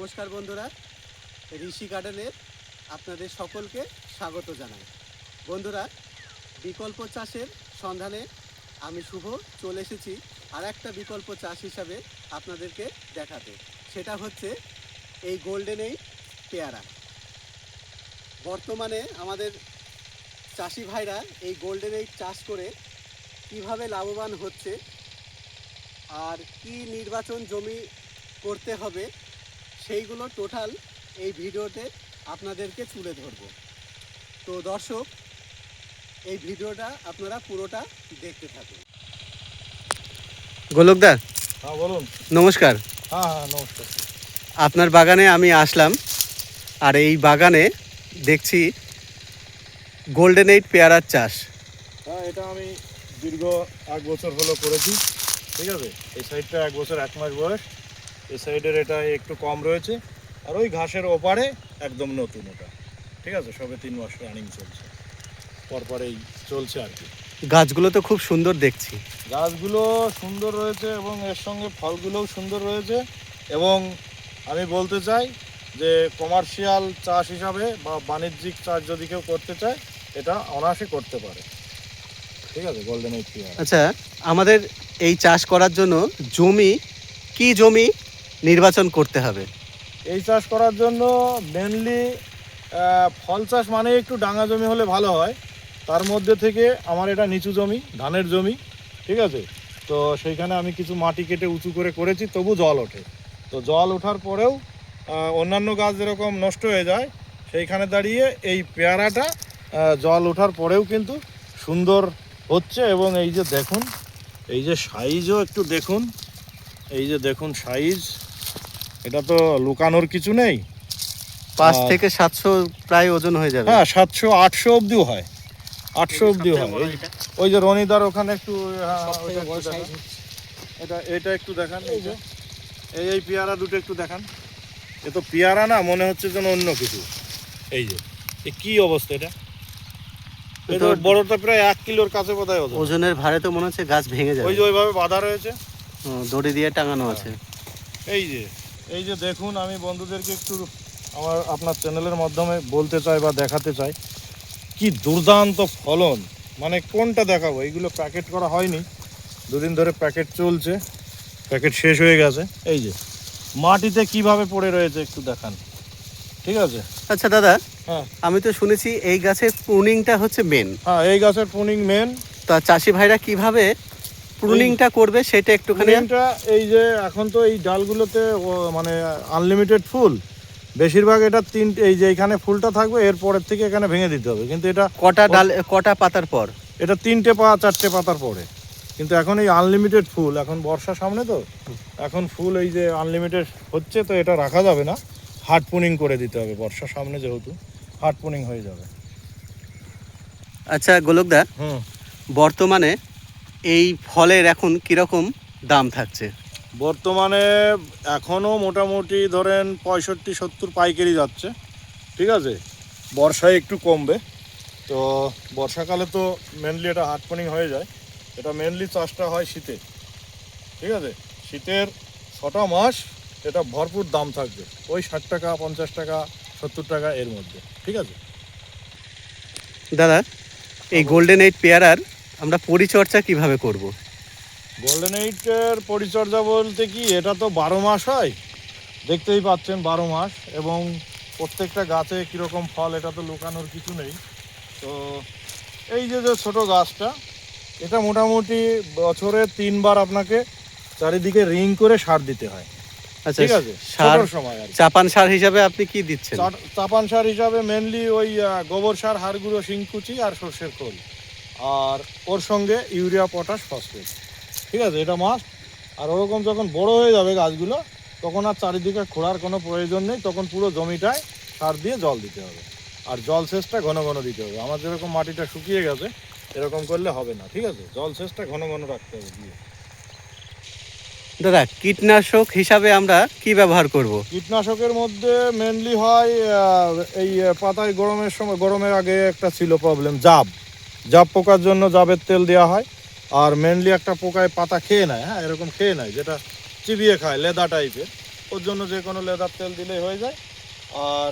নমস্কার বন্ধুরা, ঋষি গার্ডেনে আপনাদের সকলকে স্বাগত জানাই। বন্ধুরা, বিকল্প চাষের সন্ধানে আমি শুভ চলে এসেছি আর একটা বিকল্প চাষ হিসাবে আপনাদেরকে দেখাতে। সেটা হচ্ছে এই গোল্ডেন এই পেয়ারা। বর্তমানে আমাদের চাষি ভাইরা এই গোল্ডেন এই চাষ করে কিভাবে লাভবান হচ্ছে আর কি নির্বাচন জমি করতে হবে সেইগুলো টোটাল এই ভিডিওতে আপনাদেরকে তুলে ধরব। তো দর্শক, এই ভিডিওটা আপনারা পুরোটা দেখতে থাকুন। গোলকদা, হ্যাঁ বলুন। নমস্কার। হ্যাঁ নমস্কার। আপনার বাগানে আমি আসলাম আর এই বাগানে দেখছি গোল্ডেন এইট পেয়ারার চাষ। হ্যাঁ, এটা আমি দীর্ঘ 1 বছর হলো করেছি। ঠিক আছে, এই সাইডটা 1 বছর 1 মাস বয়স, এই সাইডের এটা একটু কম রয়েছে, আর ওই ঘাসের ওপারে একদম নতুন ওটা। ঠিক আছে, সবে 3 মাস রানিং চলছে, পরপরেই চলছে আর কি। গাছগুলো তো খুব সুন্দর দেখছি। গাছগুলো সুন্দর রয়েছে এবং এর সঙ্গে ফলগুলোও সুন্দর রয়েছে। এবং আমি বলতে চাই যে কমার্শিয়াল চাষ হিসাবে বা বাণিজ্যিক চাষ যদি কেউ করতে চায়, এটা অনায়াসে করতে পারে। ঠিক আছে, গোল্ডেন এইট পেয়ারা। আচ্ছা, আমাদের এই চাষ করার জন্য কি জমি নির্বাচন করতে হবে? এই চাষ করার জন্য মেনলি ফল চাষ মানে একটু ডাঙা জমি হলে ভালো হয়। তার মধ্যে থেকে আমার এটা নিচু জমি, ধানের জমি। ঠিক আছে, তো সেইখানে আমি কিছু মাটি কেটে উঁচু করে করেছি, তবু জল ওঠে। তো জল ওঠার পরেও অন্যান্য গাছ যেরকম নষ্ট হয়ে যায়, সেইখানে দাঁড়িয়ে এই পেয়ারাটা জল ওঠার পরেও কিন্তু সুন্দর হচ্ছে। এবং এই যে দেখুন, এই যে সাইজও একটু দেখুন, এই যে দেখুন সাইজ, এটা তো লুকানোর কিছু নেই। 5 থেকে 700 প্রায় ওজন হয়ে যাবে। হ্যাঁ, 700-800 অবধিও হয়, 800 অবধিও হয়। ওই যে রনিদার ওখানে একটু এটা একটু দেখান, এই যে এই পেয়ারা দুটো একটু দেখান। এ তো পেয়ারা না, মনে হচ্ছে যেন অন্য কিছু। এই যে কি অবস্থা, এটা বড়টা প্রায় 1 কিলোর কাছে বোধহয় ওজনের ভারে তো মনে হচ্ছে গাছ ভেঙে যাবে। ওই যে ওইভাবে বাঁধা রয়েছে, দড়ি দিয়ে টাঙানো আছে। এই যে দেখুন, আমি বন্ধুদেরকে একটু আপনার চ্যানেলের মাধ্যমে বলতে চাই বা দেখাতে চাই, কি দুর্দান্ত ফলন। মানে কোনটা দেখাবো, এইগুলো প্যাকেট করা হয়নি, 2 দিন ধরে প্যাকেট চলছে, প্যাকেট শেষ হয়ে গেছে। এই যে মাটিতে কিভাবে পড়ে রয়েছে একটু দেখান। ঠিক আছে। আচ্ছা দাদা, হ্যাঁ, আমি তো শুনেছি এই গাছের প্রুনিংটা হচ্ছে মেন। হ্যাঁ, এই গাছের প্রুনিং মেন। তা চাষি ভাইরা কিভাবে প্রুনিংটা করবে সেটা একটুখানি। এই যে এখন তো এই ডালগুলোতে মানে আনলিমিটেড ফুল, বেশিরভাগ এটা এই যে এখানে ফুলটা থাকবে, এর পরের থেকে এখানে ভেঙে দিতে হবে। কিন্তু এটা কটা পাতার পর? এটা 3টে 4টে পাতার পরে। কিন্তু এখন এই আনলিমিটেড ফুল, এখন বর্ষা সামনে, তো এখন ফুল এই যে আনলিমিটেড হচ্ছে, তো এটা রাখা যাবে না, হার্ড পুনিং করে দিতে হবে। বর্ষা সামনে যেহেতু, হার্ড পুনিং হয়ে যাবে। আচ্ছা গোলকদা, বর্তমানে এই ফলের এখন কিরকম দাম থাকছে? বর্তমানে এখনও মোটামুটি ধরেন 65-70 পাইকারি যাচ্ছে। ঠিক আছে, বর্ষায় একটু কমবে। তো বর্ষাকালে তো মেনলি এটা হার্ড পুনিং হয়ে যায়। এটা মেনলি চাষটা হয় শীতে। ঠিক আছে, শীতের 6টা মাস এটা ভরপুর দাম থাকবে, ওই 60 টাকা, 50 টাকা, 70 টাকা এর মধ্যে। ঠিক আছে দাদা, এই গোল্ডেন এইট পেয়ারার আমরা পরিচর্যা কিভাবে করব? গোল্ডেন এইটের পরিচর্যা বলতে কি, এটা তো 12 মাস হয়, দেখতেই পাচ্ছেন 12 মাস, এবং প্রত্যেকটা গাছে কীরকম ফল, এটা তো লুকানোর কিছু নেই। তো এই যে ছোট গাছটা, এটা মোটামুটি বছরে 3 বার আপনাকে চারিদিকে রিং করে সার দিতে হয়। আচ্ছা, ঠিক আছে, চাপান সার হিসাবে আপনি কি দিচ্ছেন? চাপান সার হিসাবে মেনলি ওই গোবর সার, হাড় গুঁড়ো, শিংকুচি আর সর্ষের খোল, আর ওর সঙ্গে ইউরিয়া, পটাশ, ফসফেট। ঠিক আছে, এটা মাস্ট। আর ওরকম যখন বড় হয়ে যাবে গাছগুলো, তখন আর চারিদিকে খোঁড়ার কোনো প্রয়োজন নেই, তখন পুরো জমিটায় সার দিয়ে জল দিতে হবে। আর জল সেচটা ঘন ঘন দিতে হবে। আমার যেরকম মাটিটা শুকিয়ে গেছে, এরকম করলে হবে না। ঠিক আছে, জল সেচটা ঘন ঘন রাখতে হবে দিয়ে। দাদা, কীটনাশক হিসাবে আমরা কি ব্যবহার করব? কীটনাশকের মধ্যে মেনলি হয় এই পাতায় গরমের সময়, গরমের আগে একটা ছিল প্রবলেম, জাব পোকার জন্য জাবের তেল দেওয়া হয়। আর মেনলি একটা পোকায় পাতা খেয়ে নেয়, হ্যাঁ, এরকম খেয়ে নেয়, যেটা চিবিয়ে খায়, লেদা টাইপের। ওর জন্য যে কোনো লেদার তেল দিলেই হয়ে যায়। আর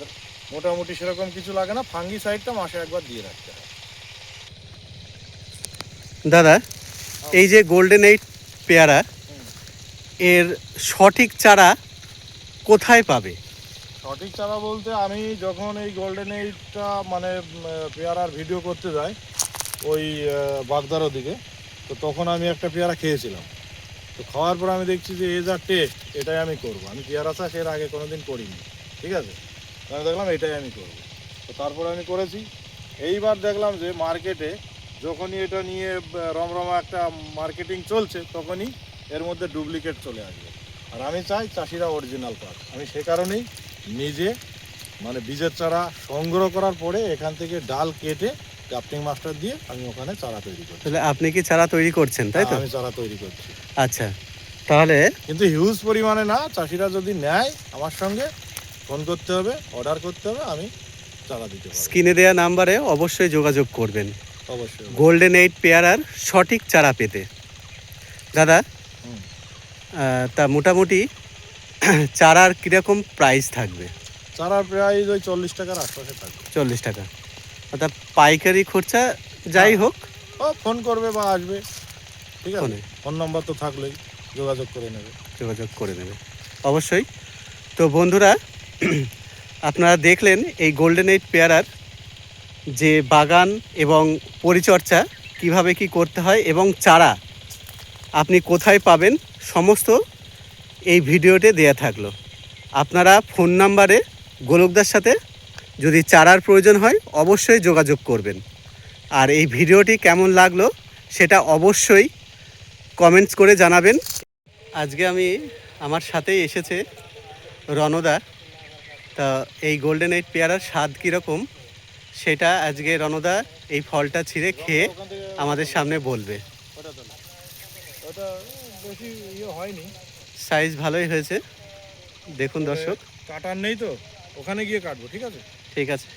মোটামুটি সেরকম কিছু লাগে না, ফাঙ্গিসাইডটা মাসে একবার দিয়ে রাখতে হয়। দাদা, এই যে গোল্ডেন এইট পেয়ারা, এর সঠিক চারা কোথায় পাবে? সঠিক চারা বলতে আমি যখন এই গোল্ডেন এইটটা মানে পেয়ারার ভিডিও করতে যাই ওই বাগদার দিকে, তো তখন আমি একটা পেয়ারা খেয়েছিলাম। তো খাওয়ার পর আমি দেখছি যে এ যা টেস্ট, এটাই আমি করব। আমি পেয়ারা চাষ এর আগে কোনোদিন করিনি, ঠিক আছে। তো আমি দেখলাম এটাই আমি করব, তো তারপরে আমি করেছি। এইবার দেখলাম যে মার্কেটে যখনই এটা নিয়ে রমরমা একটা মার্কেটিং চলছে, তখনই এর মধ্যে ডুপ্লিকেট চলে আসবে। আর আমি চাই চাষিরা অরিজিনাল পাক। আমি সে কারণেই নিজে মানে বীজের চারা সংগ্রহ করার পরে এখান থেকে ডাল কেটে গ্রাফটিং মাস্টার দিয়ে আমি ওখানে চারা তৈরি করছি। তাহলে আপনি কি চারা তৈরি করছেন, তাই তো? আমি চারা তৈরি করছি, আচ্ছা, তাহলে কিন্তু হিউজ পরিমাণে না। চাষিরা যদি নেয় আমার সঙ্গে ফোন করতে হবে, অর্ডার করতে হবে, আমি চারা দিতে পারবো। স্ক্রিনে দেওয়া নাম্বারে অবশ্যই যোগাযোগ করবেন অবশ্যই। গোল্ডেন এইট পেয়ারার সঠিক চারা পেতে। দাদা, হুম। তা মোটামুটি চারার কীরকম প্রাইস থাকবে? চারার প্রাইস ওই 40 টাকার আশপাশে থাকবে। 40 টাকা, অর্থাৎ পাইকারি খরচা যাই হোক ও ফোন করবে বা আসবে, ঠিক আছে। ফোনে ফোন নম্বর তো থাকলেই যোগাযোগ করে নেবে। যোগাযোগ করে নেবে অবশ্যই। তো বন্ধুরা, আপনারা দেখলেন এই গোল্ডেন এইট পেয়ারার যে বাগান এবং পরিচর্যা কিভাবে কি করতে হয় এবং চারা আপনি কোথায় পাবেন, সমস্ত এই ভিডিওতে দেয়া থাকলো। আপনারা ফোন নাম্বারে গোলকদার সাথে যদি চারার প্রয়োজন হয় অবশ্যই যোগাযোগ করবেন। আর এই ভিডিওটি কেমন লাগলো সেটা অবশ্যই কমেন্টস করে জানাবেন। আজকে আমার সাথেই এসেছে রণদা। তা এই গোল্ডেন এইট পেয়ারার স্বাদ কীরকম সেটা আজকে রণদা এই ফলটা ছিঁড়ে খেয়ে আমাদের সামনে বলবে। ওটা বেশি ইয়ে হয়নি, সাইজ ভালোই হয়েছে, দেখুন দর্শক। কাটার নেই তো, ওখানে গিয়ে কাটবো, ঠিক আছে। ঠিক আছে,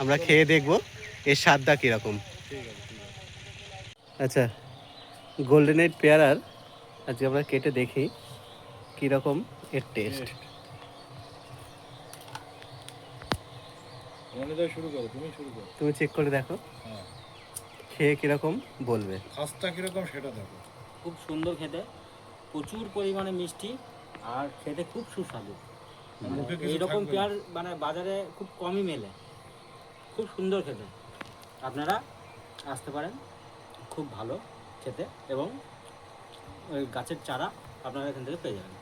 আমরা খেয়ে দেখব এর স্বাদটা কীরকম। ঠিক আছে, ঠিক আছে। আচ্ছা, গোল্ডেন এইট পেয়ারার আজকে আমরা কেটে দেখি কীরকম এর টেস্ট। শুরু করো, তুমি শুরু করো। তুমি চেক করে দেখো, হ্যাঁ, খেয়ে কীরকম বলবে। খাসটা কীরকম সেটা দেখো। খুব সুন্দর খেতে, প্রচুর পরিমাণে মিষ্টি আর খেতে খুব সুস্বাদু। মুখে কিছু এইরকম থাকবে না। পেয়ার মানে বাজারে খুব কমই মেলে, খুব সুন্দর খেতে। আপনারা আসতে পারেন, খুব ভালো খেতে, এবং ওই গাছের চারা আপনারা এখান থেকে পেয়ে যাবেন।